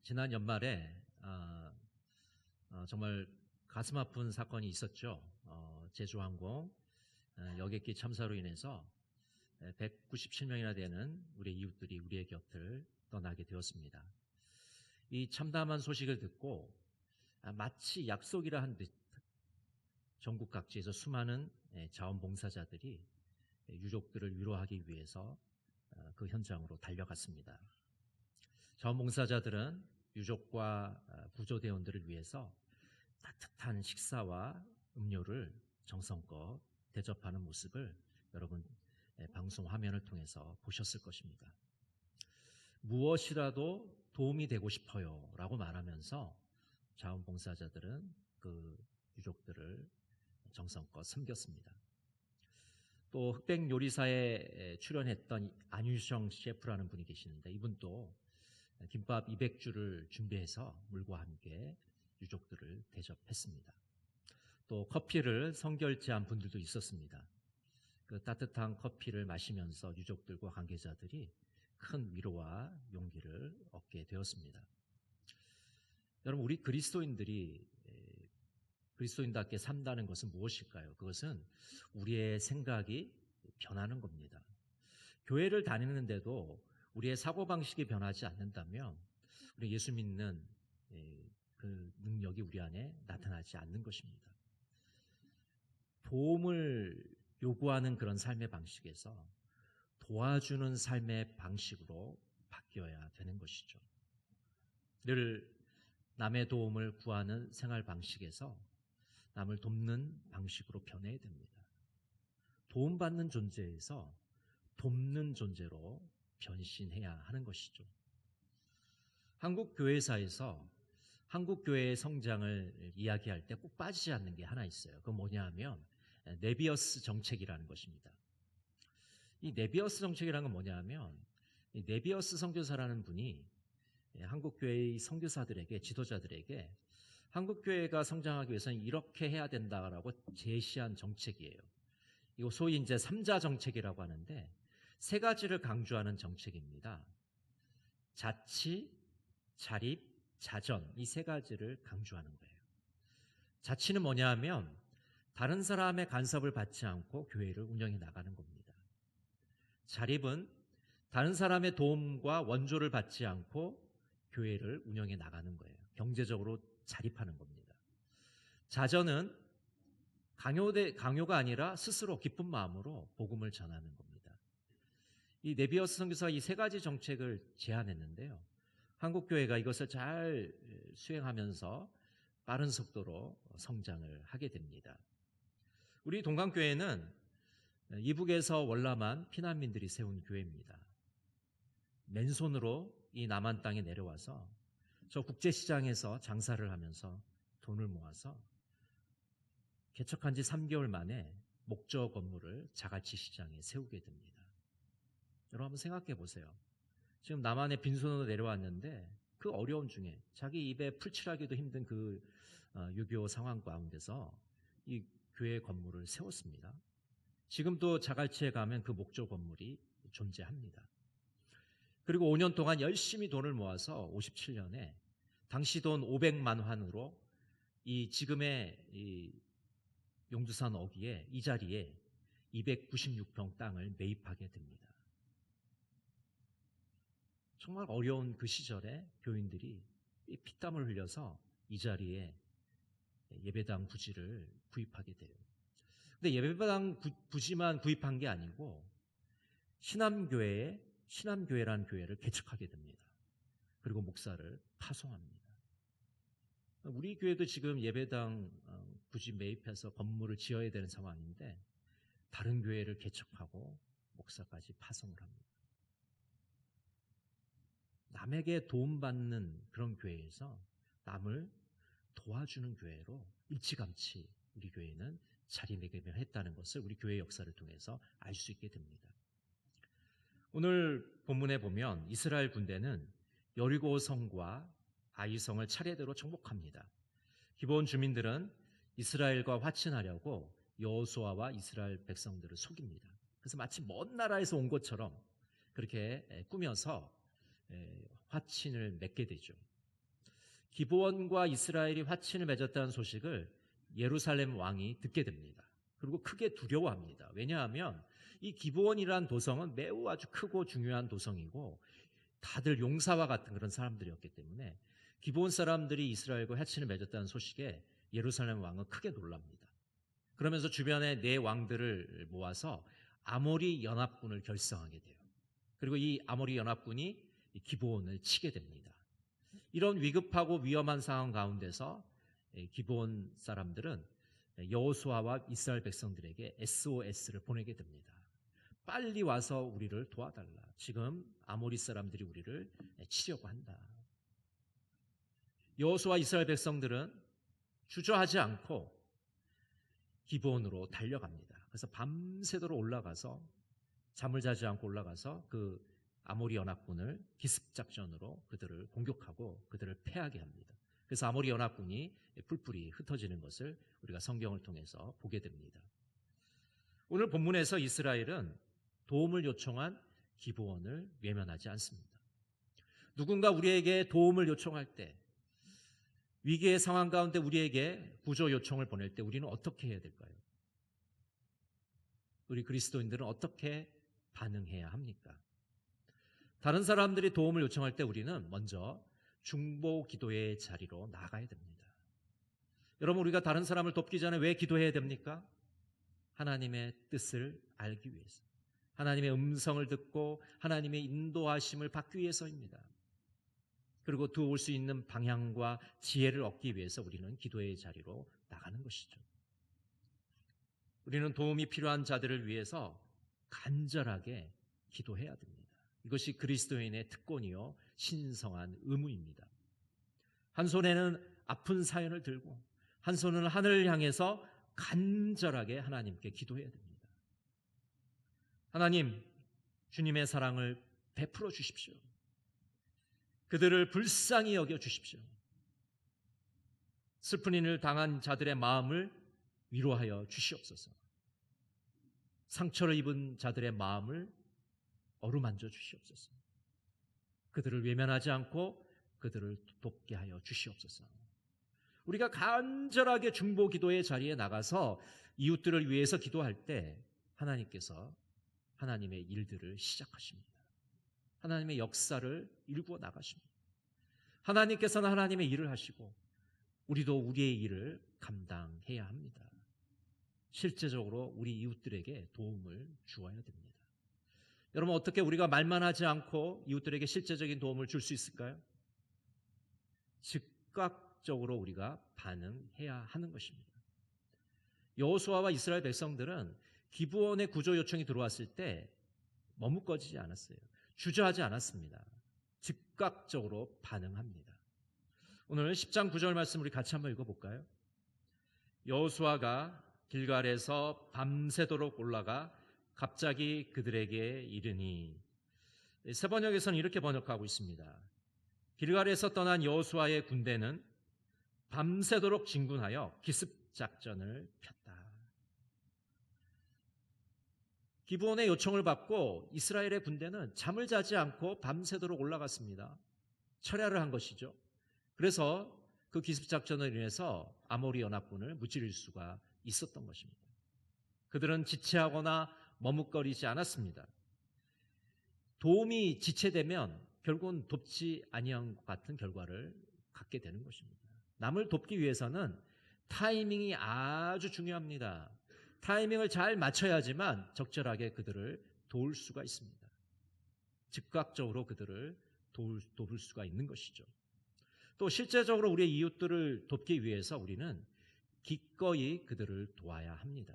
지난 연말에 정말 가슴 아픈 사건이 있었죠. 제주항공 여객기 참사로 인해서 197명이나 되는 우리 이웃들이 우리의 곁을 떠나게 되었습니다. 이 참담한 소식을 듣고 마치 약속이라 한 듯 전국 각지에서 수많은 자원봉사자들이 유족들을 위로하기 위해서 그 현장으로 달려갔습니다. 자원봉사자들은 유족과 구조대원들을 위해서 따뜻한 식사와 음료를 정성껏 대접하는 모습을 여러분 방송 화면을 통해서 보셨을 것입니다. 무엇이라도 도움이 되고 싶어요 라고 말하면서 자원봉사자들은 그 유족들을 정성껏 섬겼습니다. 또 흑백 요리사에 출연했던 안유정 셰프라는 분이 계시는데 이분도 김밥 200주를 준비해서 물과 함께 유족들을 대접했습니다. 또 커피를 선결제한 분들도 있었습니다. 그 따뜻한 커피를 마시면서 유족들과 관계자들이 큰 위로와 용기를 얻게 되었습니다. 여러분, 우리 그리스도인들이 그리스도인답게 산다는 것은 무엇일까요? 그것은 우리의 생각이 변하는 겁니다. 교회를 다니는데도 우리의 사고방식이 변하지 않는다면 우리 예수 믿는 그 능력이 우리 안에 나타나지 않는 것입니다. 도움을 요구하는 그런 삶의 방식에서 도와주는 삶의 방식으로 바뀌어야 되는 것이죠. 늘 남의 도움을 구하는 생활 방식에서 남을 돕는 방식으로 변해야 됩니다. 도움받는 존재에서 돕는 존재로 변신해야 하는 것이죠. 한국 교회사에서 한국 교회의 성장을 이야기할 때 꼭 빠지지 않는 게 하나 있어요. 그건 뭐냐 하면 네비어스 정책이라는 것입니다. 이 네비어스 정책이라는 건 뭐냐 하면 이 네비어스 선교사라는 분이 한국 교회의 선교사들에게 지도자들에게 한국 교회가 성장하기 위해서는 이렇게 해야 된다라고 제시한 정책이에요. 이거 소위 이제 3자 정책이라고 하는데 세 가지를 강조하는 정책입니다. 자치, 자립, 자전 이 세 가지를 강조하는 거예요. 자치는 뭐냐 하면 다른 사람의 간섭을 받지 않고 교회를 운영해 나가는 겁니다. 자립은 다른 사람의 도움과 원조를 받지 않고 교회를 운영해 나가는 거예요. 경제적으로 자립하는 겁니다. 자전은 강요가 아니라 스스로 기쁜 마음으로 복음을 전하는 겁니다. 이 네비어스 선교사가 이 세 가지 정책을 제안했는데요. 한국 교회가 이것을 잘 수행하면서 빠른 속도로 성장을 하게 됩니다. 우리 동강교회는 이북에서 월남한 피난민들이 세운 교회입니다. 맨손으로 이 남한 땅에 내려와서 저 국제시장에서 장사를 하면서 돈을 모아서 개척한 지 3개월 만에 목조 건물을 자갈치 시장에 세우게 됩니다. 여러분 한번 생각해 보세요. 지금 남한에 빈손으로 내려왔는데 그 어려움 중에 자기 입에 풀칠하기도 힘든 그 6.25 상황 가운데서 이 교회 건물을 세웠습니다. 지금도 자갈치에 가면 그 목조 건물이 존재합니다. 그리고 5년 동안 열심히 돈을 모아서 57년에 당시 돈 500만 환으로 이 지금의 이 용두산 어귀에 이 자리에 296평 땅을 매입하게 됩니다. 정말 어려운 그 시절에 교인들이 피땀을 흘려서 이 자리에 예배당 부지를 구입하게 돼요. 근데 예배당 부지만 구입한 게 아니고 신암교회라는 교회를 개척하게 됩니다. 그리고 목사를 파송합니다. 우리 교회도 지금 예배당 부지 매입해서 건물을 지어야 되는 상황인데 다른 교회를 개척하고 목사까지 파송을 합니다. 남에게 도움받는 그런 교회에서 남을 도와주는 교회로 일찌감치 우리 교회는 자리매김했다는 것을 우리 교회 역사를 통해서 알 수 있게 됩니다. 오늘 본문에 보면 이스라엘 군대는 여리고 성과 아이성을 차례대로 정복합니다. 기브온 주민들은 이스라엘과 화친하려고 여호수아와 이스라엘 백성들을 속입니다. 그래서 마치 먼 나라에서 온 것처럼 그렇게 꾸며서 화친을 맺게 되죠. 기브온과 이스라엘이 화친을 맺었다는 소식을 예루살렘 왕이 듣게 됩니다. 그리고 크게 두려워합니다. 왜냐하면 이 기브온이라는 도성은 매우 아주 크고 중요한 도성이고 다들 용사와 같은 그런 사람들이었기 때문에 기브온 사람들이 이스라엘과 화친을 맺었다는 소식에 예루살렘 왕은 크게 놀랍니다. 그러면서 주변의 네 왕들을 모아서 아모리 연합군을 결성하게 돼요. 그리고 이 아모리 연합군이 기브온을 치게 됩니다. 이런 위급하고 위험한 상황 가운데서 기브온 사람들은 여호수아와 이스라엘 백성들에게 SOS를 보내게 됩니다. 빨리 와서 우리를 도와달라. 지금 아모리 사람들이 우리를 치려고 한다. 여호수아 이스라엘 백성들은 주저하지 않고 기브온으로 달려갑니다. 그래서 밤새도록 올라가서 잠을 자지 않고 올라가서 그 아모리 연합군을 기습작전으로 그들을 공격하고 그들을 패하게 합니다. 그래서 아모리 연합군이 뿔뿔이 흩어지는 것을 우리가 성경을 통해서 보게 됩니다. 오늘 본문에서 이스라엘은 도움을 요청한 기브온을 외면하지 않습니다. 누군가 우리에게 도움을 요청할 때, 위기의 상황 가운데 우리에게 구조 요청을 보낼 때 우리는 어떻게 해야 될까요? 우리 그리스도인들은 어떻게 반응해야 합니까? 다른 사람들이 도움을 요청할 때 우리는 먼저 중보 기도의 자리로 나가야 됩니다. 여러분, 우리가 다른 사람을 돕기 전에 왜 기도해야 됩니까? 하나님의 뜻을 알기 위해서, 하나님의 음성을 듣고 하나님의 인도하심을 받기 위해서입니다. 그리고 도울 수 있는 방향과 지혜를 얻기 위해서 우리는 기도의 자리로 나가는 것이죠. 우리는 도움이 필요한 자들을 위해서 간절하게 기도해야 됩니다. 이것이 그리스도인의 특권이요 신성한 의무입니다. 한 손에는 아픈 사연을 들고 한 손은 하늘을 향해서 간절하게 하나님께 기도해야 됩니다. 하나님, 주님의 사랑을 베풀어 주십시오. 그들을 불쌍히 여겨 주십시오. 슬픈 일을 당한 자들의 마음을 위로하여 주시옵소서. 상처를 입은 자들의 마음을 어루만져 주시옵소서. 그들을 외면하지 않고 그들을 돕게 하여 주시옵소서. 우리가 간절하게 중보 기도의 자리에 나가서 이웃들을 위해서 기도할 때 하나님께서 하나님의 일들을 시작하십니다. 하나님의 역사를 일구어 나가십니다. 하나님께서는 하나님의 일을 하시고 우리도 우리의 일을 감당해야 합니다. 실제적으로 우리 이웃들에게 도움을 주어야 됩니다. 여러분, 어떻게 우리가 말만 하지 않고 이웃들에게 실제적인 도움을 줄 수 있을까요? 즉각적으로 우리가 반응해야 하는 것입니다. 여호수아와 이스라엘 백성들은 기브온의 구조 요청이 들어왔을 때 머뭇거리지 않았어요. 주저하지 않았습니다. 즉각적으로 반응합니다. 오늘 10장 9절 말씀 우리 같이 한번 읽어볼까요? 여호수아가 길갈에서 밤새도록 올라가 갑자기 그들에게 이르니, 세 번역에서는 이렇게 번역하고 있습니다. 길갈에서 떠난 여호수아의 군대는 밤새도록 진군하여 기습작전을 폈다. 기브온의 요청을 받고 이스라엘의 군대는 잠을 자지 않고 밤새도록 올라갔습니다. 철야를 한 것이죠. 그래서 그 기습작전을 인해서 아모리 연합군을 무찌를 수가 있었던 것입니다. 그들은 지체하거나 머뭇거리지 않았습니다. 도움이 지체되면 결국은 돕지 아니한 것 같은 결과를 갖게 되는 것입니다. 남을 돕기 위해서는 타이밍이 아주 중요합니다. 타이밍을 잘 맞춰야지만 적절하게 그들을 도울 수가 있습니다. 즉각적으로 그들을 돕을 수가 있는 것이죠. 또 실제적으로 우리의 이웃들을 돕기 위해서 우리는 기꺼이 그들을 도와야 합니다.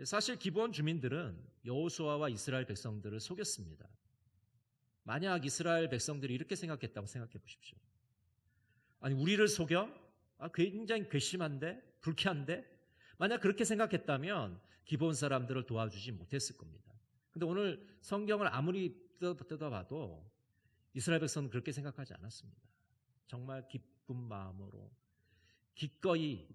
사실 기브온 주민들은 여호수아와 이스라엘 백성들을 속였습니다. 만약 이스라엘 백성들이 이렇게 생각했다고 생각해 보십시오. 아니, 우리를 속여? 굉장히 괘씸한데? 불쾌한데? 만약 그렇게 생각했다면 기브온 사람들을 도와주지 못했을 겁니다. 그런데 오늘 성경을 아무리 뜯어봐도 이스라엘 백성은 그렇게 생각하지 않았습니다. 정말 기쁜 마음으로 기꺼이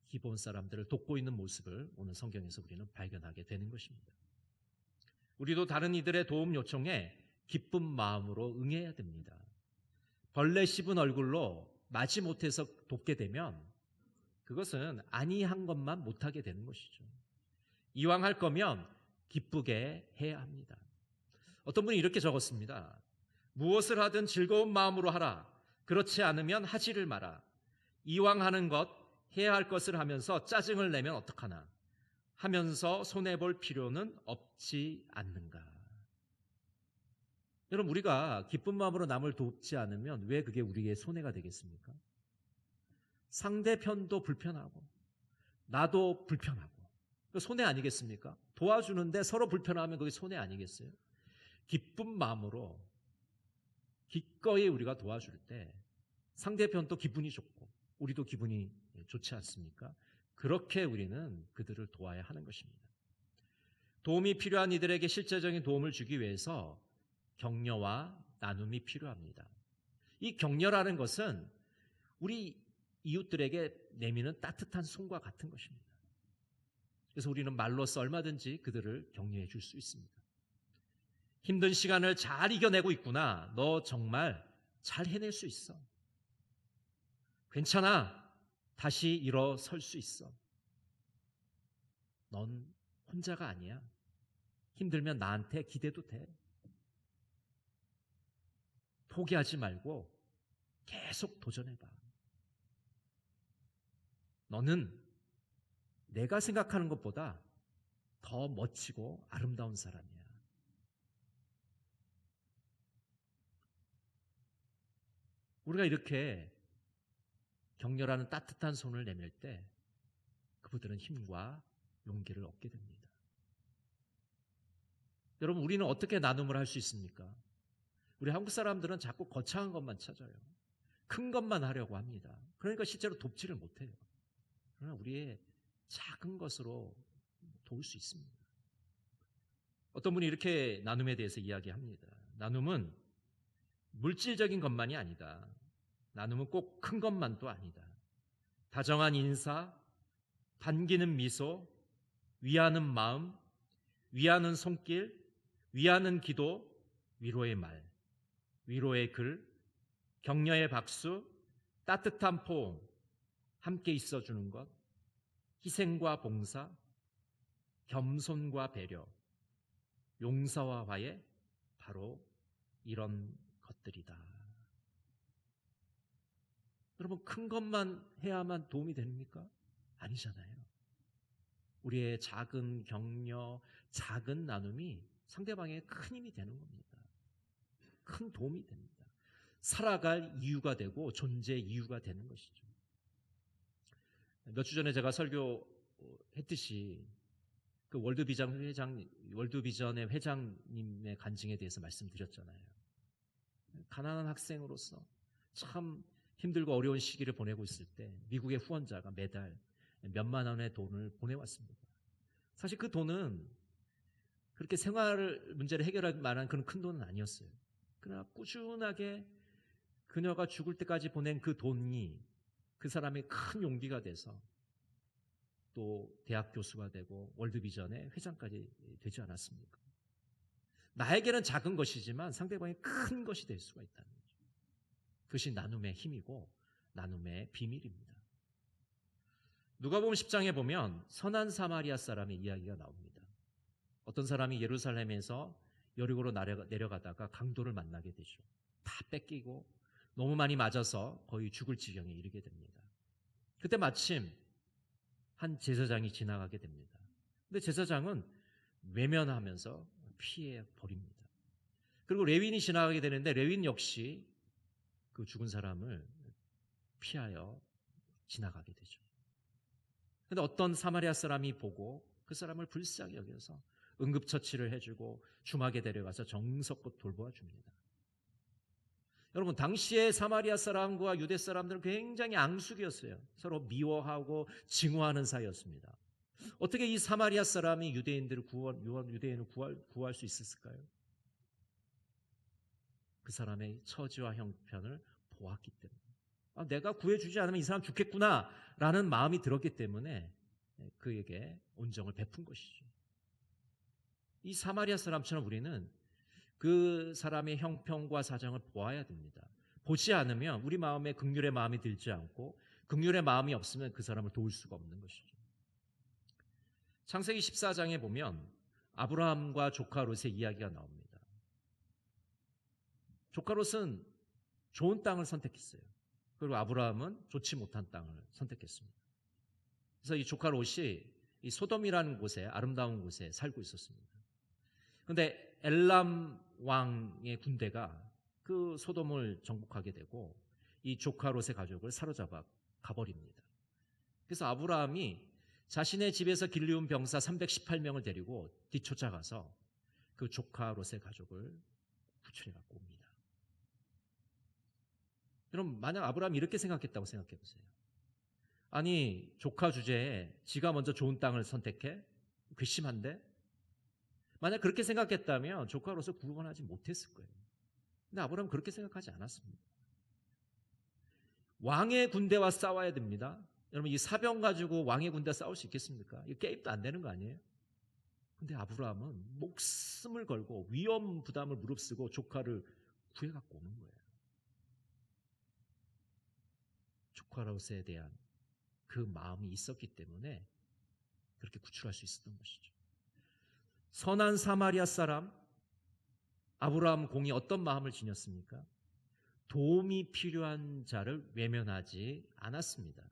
기브온 사람들을 돕고 있는 모습을 오늘 성경에서 우리는 발견하게 되는 것입니다. 우리도 다른 이들의 도움 요청에 기쁜 마음으로 응해야 됩니다. 벌레 씹은 얼굴로 마지못해서 돕게 되면 그것은 아니한 것만 못하게 되는 것이죠. 이왕 할 거면 기쁘게 해야 합니다. 어떤 분이 이렇게 적었습니다. 무엇을 하든 즐거운 마음으로 하라. 그렇지 않으면 하지를 마라. 이왕 하는 것, 해야 할 것을 하면서 짜증을 내면 어떡하나. 하면서 손해볼 필요는 없지 않는가. 여러분, 우리가 기쁜 마음으로 남을 돕지 않으면 왜 그게 우리에게 손해가 되겠습니까? 상대편도 불편하고 나도 불편하고 손해 아니겠습니까? 도와주는데 서로 불편하면 그게 손해 아니겠어요? 기쁜 마음으로 기꺼이 우리가 도와줄 때 상대편도 기분이 좋고 우리도 기분이 좋지 않습니까? 그렇게 우리는 그들을 도와야 하는 것입니다. 도움이 필요한 이들에게 실제적인 도움을 주기 위해서 격려와 나눔이 필요합니다. 이 격려라는 것은 우리 이웃들에게 내미는 따뜻한 손과 같은 것입니다. 그래서 우리는 말로써 얼마든지 그들을 격려해 줄 수 있습니다. 힘든 시간을 잘 이겨내고 있구나. 너 정말 잘 해낼 수 있어. 괜찮아. 다시 일어설 수 있어. 넌 혼자가 아니야. 힘들면 나한테 기대도 돼. 포기하지 말고 계속 도전해봐. 너는 내가 생각하는 것보다 더 멋지고 아름다운 사람이야. 우리가 이렇게 격려라는 따뜻한 손을 내밀 때 그분들은 힘과 용기를 얻게 됩니다. 여러분, 우리는 어떻게 나눔을 할 수 있습니까? 우리 한국 사람들은 자꾸 거창한 것만 찾아요. 큰 것만 하려고 합니다. 그러니까 실제로 돕지를 못해요. 그러나 우리의 작은 것으로 도울 수 있습니다. 어떤 분이 이렇게 나눔에 대해서 이야기합니다. 나눔은 물질적인 것만이 아니다. 나눔은 꼭 큰 것만도 아니다. 다정한 인사, 반기는 미소, 위하는 마음, 위하는 손길, 위하는 기도, 위로의 말, 위로의 글, 격려의 박수, 따뜻한 포옹, 함께 있어주는 것, 희생과 봉사, 겸손과 배려, 용서와 화해, 바로 이런 것들이다. 여러분, 큰 것만 해야만 도움이 됩니까? 아니잖아요. 우리의 작은 격려, 작은 나눔이 상대방에게 큰 힘이 되는 겁니다. 큰 도움이 됩니다. 살아갈 이유가 되고 존재의 이유가 되는 것이죠. 몇 주 전에 제가 설교했듯이 그 월드비전의 회장님의 간증에 대해서 말씀드렸잖아요. 가난한 학생으로서 참 힘들고 어려운 시기를 보내고 있을 때 미국의 후원자가 매달 몇만 원의 돈을 보내왔습니다. 사실 그 돈은 그렇게 생활 문제를 해결할 만한 그런 큰 돈은 아니었어요. 그러나 꾸준하게 그녀가 죽을 때까지 보낸 그 돈이 그 사람의 큰 용기가 돼서 또 대학 교수가 되고 월드비전의 회장까지 되지 않았습니까? 나에게는 작은 것이지만 상대방이 큰 것이 될 수가 있다는 거죠. 그것이 나눔의 힘이고 나눔의 비밀입니다. 누가복음 10장에 보면 선한 사마리아 사람의 이야기가 나옵니다. 어떤 사람이 예루살렘에서 여리고로 내려가다가 강도를 만나게 되죠. 다 뺏기고 너무 많이 맞아서 거의 죽을 지경에 이르게 됩니다. 그때 마침 한 제사장이 지나가게 됩니다. 근데 제사장은 외면하면서 피해 버립니다. 그리고 레위인이 지나가게 되는데 레위인 역시 그 죽은 사람을 피하여 지나가게 되죠. 그런데 어떤 사마리아 사람이 보고 그 사람을 불쌍히 여겨서 응급처치를 해주고 주막에 데려가서 정성껏 돌보아 줍니다. 여러분, 당시에 사마리아 사람과 유대 사람들은 굉장히 앙숙이었어요. 서로 미워하고 증오하는 사이였습니다. 어떻게 이 사마리아 사람이 유대인을 구할 수 있었을까요? 그 사람의 처지와 형편을 보았기 때문에. 내가 구해주지 않으면 이 사람 죽겠구나 라는 마음이 들었기 때문에 그에게 온정을 베푼 것이죠. 이 사마리아 사람처럼 우리는 그 사람의 형편과 사정을 보아야 됩니다. 보지 않으면 우리 마음에 긍휼의 마음이 들지 않고 긍휼의 마음이 없으면 그 사람을 도울 수가 없는 것이죠. 창세기 14장에 보면 아브라함과 조카 롯의 이야기가 나옵니다. 조카 롯은 좋은 땅을 선택했어요. 그리고 아브라함은 좋지 못한 땅을 선택했습니다. 그래서 이 조카 롯이 이 소돔이라는 곳에, 아름다운 곳에 살고 있었습니다. 그런데 엘람 왕의 군대가 그 소돔을 정복하게 되고 이 조카 롯의 가족을 사로잡아 가버립니다. 그래서 아브라함이 자신의 집에서 길리운 병사 318명을 데리고 뒤쫓아가서 그 조카 롯의 가족을 구출해 갖고 옵니다. 여러분, 만약 아브라함이 이렇게 생각했다고 생각해 보세요. 아니, 조카 주제에 지가 먼저 좋은 땅을 선택해? 괘씸한데? 만약 그렇게 생각했다면 조카 롯을 구원하지 못했을 거예요. 근데 아브라함은 그렇게 생각하지 않았습니다. 왕의 군대와 싸워야 됩니다. 여러분, 이 사병 가지고 왕의 군대와 싸울 수 있겠습니까? 이 게임도 안 되는 거 아니에요? 근데 아브라함은 목숨을 걸고 위험 부담을 무릅쓰고 조카를 구해갖고 오는 거예요. 조카 롯에 대한 그 마음이 있었기 때문에 그렇게 구출할 수 있었던 것이죠. 선한 사마리아 사람 아브라함 공이 어떤 마음을 지녔습니까? 도움이 필요한 자를 외면하지 않았습니다.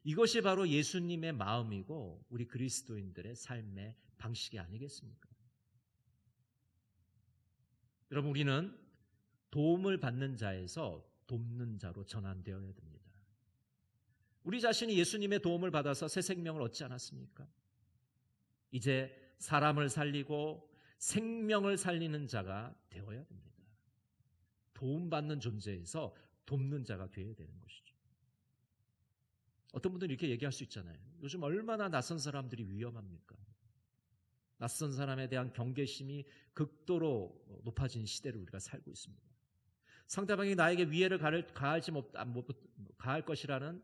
이것이 바로 예수님의 마음이고 우리 그리스도인들의 삶의 방식이 아니겠습니까? 여러분, 우리는 도움을 받는 자에서 돕는 자로 전환되어야 됩니다. 우리 자신이 예수님의 도움을 받아서 새 생명을 얻지 않았습니까? 이제 사람을 살리고 생명을 살리는 자가 되어야 됩니다. 도움받는 존재에서 돕는 자가 되어야 되는 것이죠. 어떤 분들은 이렇게 얘기할 수 있잖아요. 요즘 얼마나 낯선 사람들이 위험합니까? 낯선 사람에 대한 경계심이 극도로 높아진 시대를 우리가 살고 있습니다. 상대방이 나에게 위해를 가할 것이라는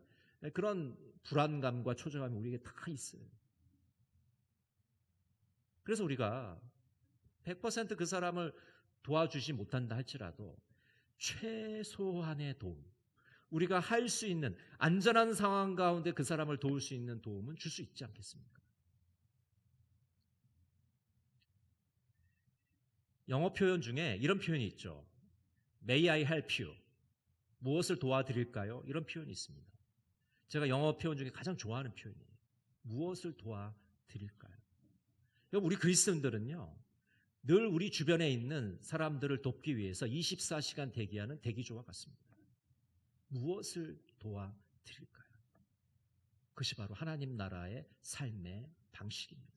그런 불안감과 초조함이 우리에게 다 있어요. 그래서 우리가 100% 그 사람을 도와주지 못한다 할지라도 최소한의 도움, 우리가 할 수 있는 안전한 상황 가운데 그 사람을 도울 수 있는 도움은 줄 수 있지 않겠습니까? 영어 표현 중에 이런 표현이 있죠. May I help you? 무엇을 도와드릴까요? 이런 표현이 있습니다. 제가 영어 표현 중에 가장 좋아하는 표현이에요. 무엇을 도와드릴까요? 우리 그리스도인들은요, 늘 우리 주변에 있는 사람들을 돕기 위해서 24시간 대기하는 대기조와 같습니다. 무엇을 도와드릴까요? 그것이 바로 하나님 나라의 삶의 방식입니다.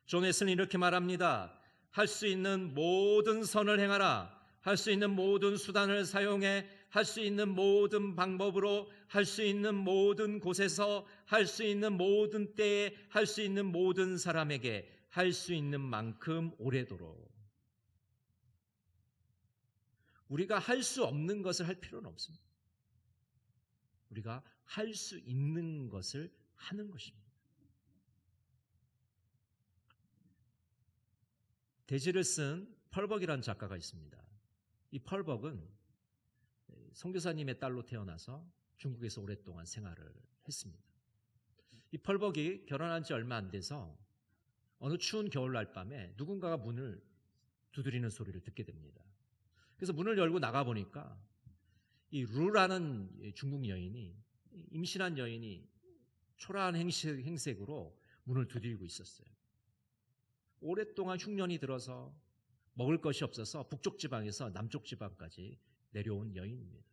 존 웨슬리는 이렇게 말합니다. 할 수 있는 모든 선을 행하라. 할 수 있는 모든 수단을 사용해 할 수 있는 모든 방법으로 할 수 있는 모든 곳에서 할 수 있는 모든 때에 할 수 있는 모든 사람에게 할 수 있는 만큼 오래도록. 우리가 할 수 없는 것을 할 필요는 없습니다. 우리가 할 수 있는 것을 하는 것입니다. 대지를 쓴 펄벅이라는 작가가 있습니다. 이 펄벅은 선교사님의 딸로 태어나서 중국에서 오랫동안 생활을 했습니다. 이 펄벅이 결혼한 지 얼마 안 돼서 어느 추운 겨울날 밤에 누군가가 문을 두드리는 소리를 듣게 됩니다. 그래서 문을 열고 나가보니까 이 루라는 중국 여인이, 임신한 여인이 초라한 행색으로 문을 두드리고 있었어요. 오랫동안 흉년이 들어서 먹을 것이 없어서 북쪽 지방에서 남쪽 지방까지 내려온 여인입니다.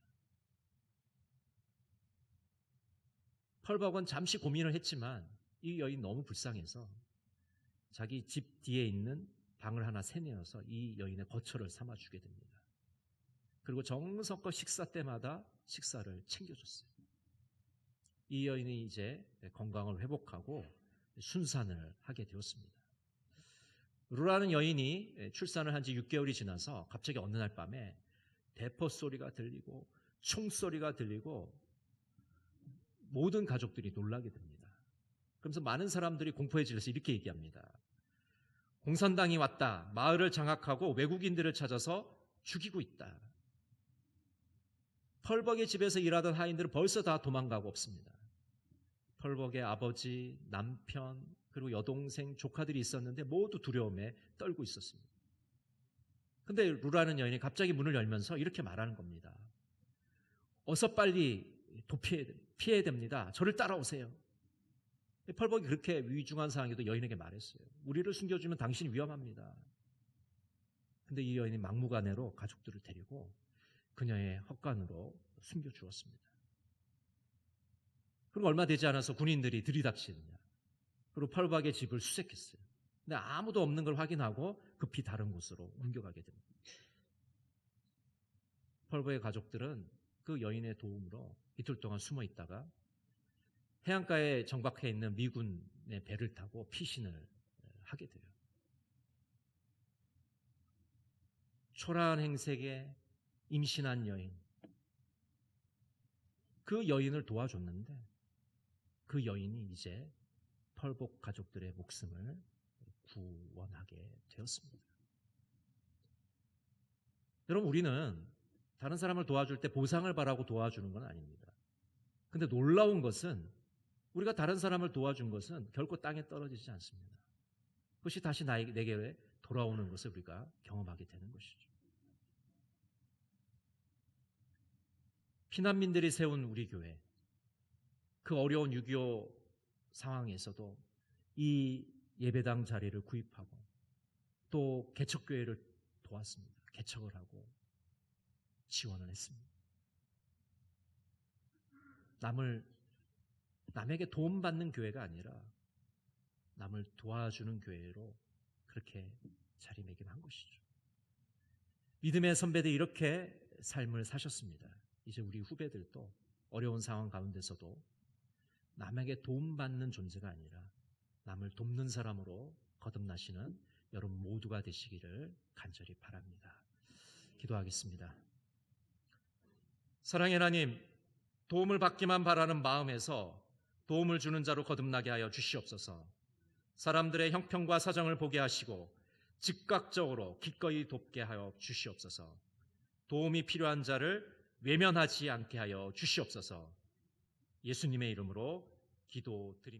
펄벅은 잠시 고민을 했지만 이 여인 너무 불쌍해서 자기 집 뒤에 있는 방을 하나 새내어서 이 여인의 거처를 삼아주게 됩니다. 그리고 정성껏 식사 때마다 식사를 챙겨줬어요. 이 여인이 이제 건강을 회복하고 순산을 하게 되었습니다. 루라는 여인이 출산을 한 지 6개월이 지나서 갑자기 어느 날 밤에 대포 소리가 들리고 총소리가 들리고 모든 가족들이 놀라게 됩니다. 그러면서 많은 사람들이 공포에 질려서 이렇게 얘기합니다. 공산당이 왔다. 마을을 장악하고 외국인들을 찾아서 죽이고 있다. 펄벅의 집에서 일하던 하인들은 벌써 다 도망가고 없습니다. 펄벅의 아버지, 남편, 그리고 여동생, 조카들이 있었는데 모두 두려움에 떨고 있었습니다. 근데 루라는 여인이 갑자기 문을 열면서 이렇게 말하는 겁니다. 어서 빨리 피해야 됩니다. 저를 따라오세요. 펄벅이 그렇게 위중한 상황에도 여인에게 말했어요. 우리를 숨겨주면 당신이 위험합니다. 근데 이 여인이 막무가내로 가족들을 데리고 그녀의 헛간으로 숨겨주었습니다. 그리고 얼마 되지 않아서 군인들이 들이닥치느냐. 그리고 펄벅의 집을 수색했어요. 근데 아무도 없는 걸 확인하고 급히 다른 곳으로 옮겨가게 됩니다. 펄벅의 가족들은 그 여인의 도움으로 이틀 동안 숨어 있다가 해안가에 정박해 있는 미군의 배를 타고 피신을 하게 돼요. 초라한 행색에 임신한 여인. 그 여인을 도와줬는데 그 여인이 이제 펄벅 가족들의 목숨을 구원하게 되었습니다. 여러분, 우리는 다른 사람을 도와줄 때 보상을 바라고 도와주는 건 아닙니다. 근데 놀라운 것은 우리가 다른 사람을 도와준 것은 결코 땅에 떨어지지 않습니다. 그것이 다시 내게 돌아오는 것을 우리가 경험하게 되는 것이죠. 피난민들이 세운 우리 교회, 그 어려운 6.25 상황에서도 이 예배당 자리를 구입하고 또 개척교회를 도왔습니다. 개척을 하고 지원을 했습니다. 남에게 도움받는 교회가 아니라 남을 도와주는 교회로 그렇게 자리매김한 것이죠. 믿음의 선배들이 이렇게 삶을 사셨습니다. 이제 우리 후배들도 어려운 상황 가운데서도 남에게 도움받는 존재가 아니라 남을 돕는 사람으로 거듭나시는 여러분 모두가 되시기를 간절히 바랍니다. 기도하겠습니다. 사랑의 하나님, 도움을 받기만 바라는 마음에서 도움을 주는 자로 거듭나게 하여 주시옵소서. 사람들의 형편과 사정을 보게 하시고 즉각적으로 기꺼이 돕게 하여 주시옵소서. 도움이 필요한 자를 외면하지 않게 하여 주시옵소서. 예수님의 이름으로 기도드립니다.